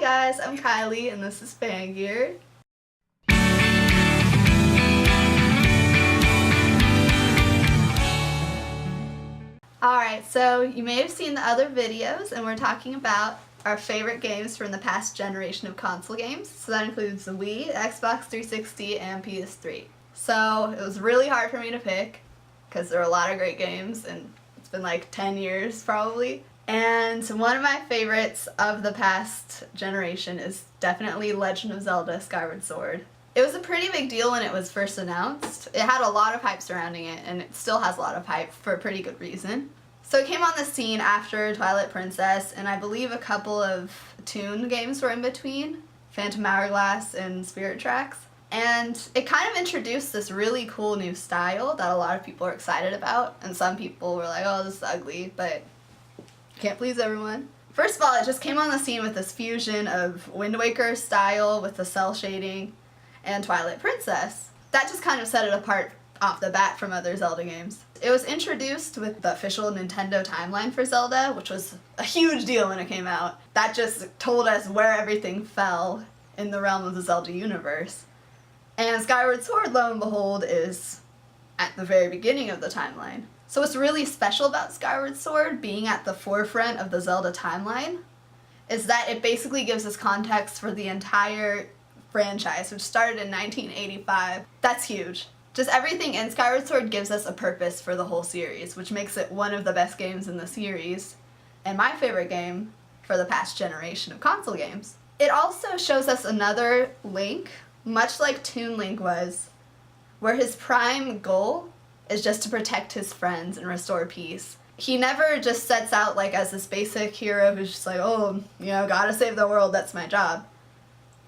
guys, I'm Kylie and this is Fangear. Alright, so you may have seen the other videos and we're talking about our favorite games from the past generation of console games. So that includes the Wii, Xbox 360, and PS3. So it was really hard for me to pick because there are a lot of great games and it's been like 10 years probably. And one of my favorites of the past generation is definitely Legend of Zelda Skyward Sword. It was a pretty big deal when it was first announced. It had a lot of hype surrounding it, and it still has a lot of hype for a pretty good reason. So it came on the scene after Twilight Princess, and I believe a couple of Toon games were in between, Phantom Hourglass and Spirit Tracks. And it kind of introduced this really cool new style that a lot of people are excited about, and some people were like, oh, this is ugly, but can't please everyone. First of all, it just came on the scene with this fusion of Wind Waker style with the cell shading and Twilight Princess. That just kind of set it apart off the bat from other Zelda games. It was introduced with the official Nintendo timeline for Zelda, which was a huge deal when it came out. That just told us where everything fell in the realm of the Zelda universe. And Skyward Sword, lo and behold, is at the very beginning of the timeline. So what's really special about Skyward Sword being at the forefront of the Zelda timeline is that it basically gives us context for the entire franchise, which started in 1985. That's huge. Just everything in Skyward Sword gives us a purpose for the whole series, which makes it one of the best games in the series, and my favorite game for the past generation of console games. It also shows us another Link, much like Toon Link was, where his prime goal is just to protect his friends and restore peace. He never just sets out like as this basic hero who's just like, oh, you know, gotta save the world, that's my job.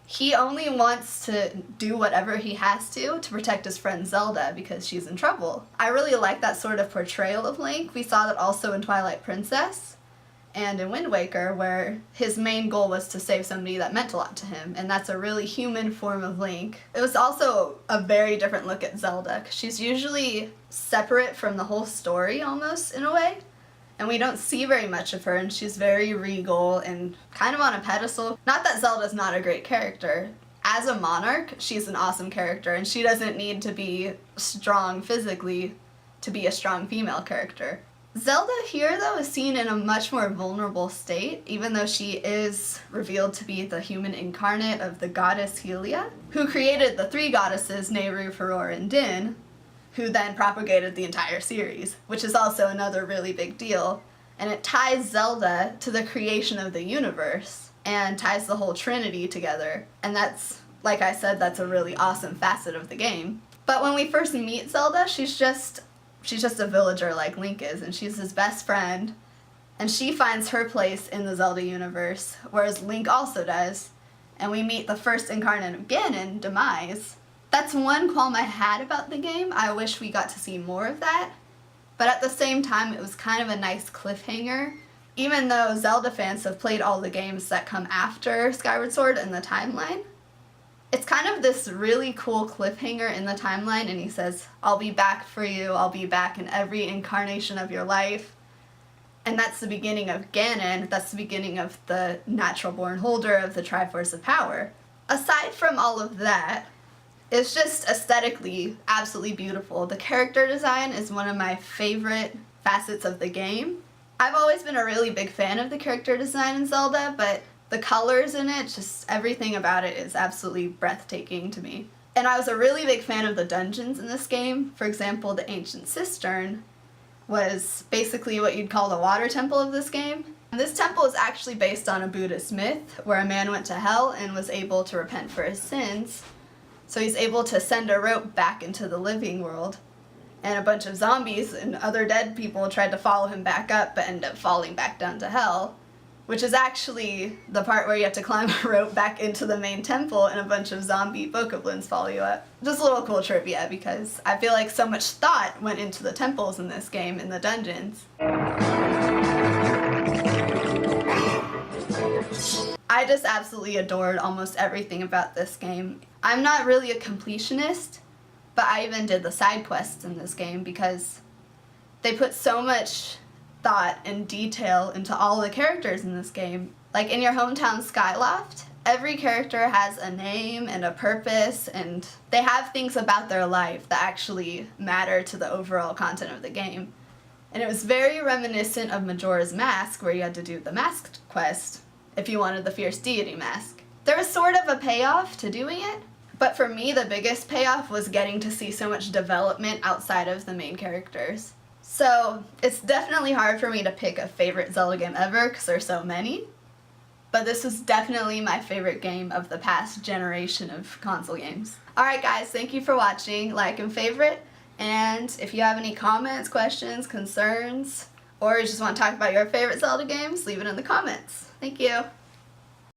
He only wants to do whatever he has to protect his friend Zelda because she's in trouble. I really like that sort of portrayal of Link. We saw that also in Twilight Princess and in Wind Waker, where his main goal was to save somebody that meant a lot to him, and that's a really human form of Link. It was also a very different look at Zelda, because she's usually separate from the whole story almost, in a way. And we don't see very much of her, and she's very regal and kind of on a pedestal. Not that Zelda's not a great character. As a monarch, she's an awesome character, and she doesn't need to be strong physically to be a strong female character. Zelda here, though, is seen in a much more vulnerable state, even though she is revealed to be the human incarnate of the goddess Hylia, who created the three goddesses, Nehru, Furore, and Din, who then propagated the entire series, which is also another really big deal. And it ties Zelda to the creation of the universe and ties the whole Trinity together. And that's, like I said, that's a really awesome facet of the game. But when we first meet Zelda, she's just a villager like Link is, and she's his best friend. And she finds her place in the Zelda universe, whereas Link also does. And we meet the first incarnate of Ganon, Demise. That's one qualm I had about the game. I wish we got to see more of that. But at the same time, it was kind of a nice cliffhanger. Even though Zelda fans have played all the games that come after Skyward Sword in the timeline, it's kind of this really cool cliffhanger in the timeline, and he says, I'll be back for you, I'll be back in every incarnation of your life. And that's the beginning of Ganon, that's the beginning of the natural born holder of the Triforce of Power. Aside from all of that, it's just aesthetically absolutely beautiful. The character design is one of my favorite facets of the game. I've always been a really big fan of the character design in Zelda, but the colors in it, just everything about it is absolutely breathtaking to me. And I was a really big fan of the dungeons in this game. For example, the Ancient Cistern was basically what you'd call the water temple of this game. And this temple is actually based on a Buddhist myth where a man went to hell and was able to repent for his sins. So he's able to send a rope back into the living world, and a bunch of zombies and other dead people tried to follow him back up but end up falling back down to hell, which is actually the part where you have to climb a rope back into the main temple and a bunch of zombie bokoblins follow you up. Just a little cool trivia because I feel like so much thought went into the temples in this game, in the dungeons. I just absolutely adored almost everything about this game. I'm not really a completionist, but I even did the side quests in this game because they put so much thought and detail into all the characters in this game. Like in your hometown Skyloft, every character has a name and a purpose, and they have things about their life that actually matter to the overall content of the game. And it was very reminiscent of Majora's Mask, where you had to do the masked quest if you wanted the Fierce Deity mask. There was sort of a payoff to doing it, but for me the biggest payoff was getting to see so much development outside of the main characters. So it's definitely hard for me to pick a favorite Zelda game ever because there's so many, but this was definitely my favorite game of the past generation of console games. Alright guys, thank you for watching, like and favorite, and if you have any comments, questions, concerns, or you just want to talk about your favorite Zelda games, leave it in the comments. Thank you!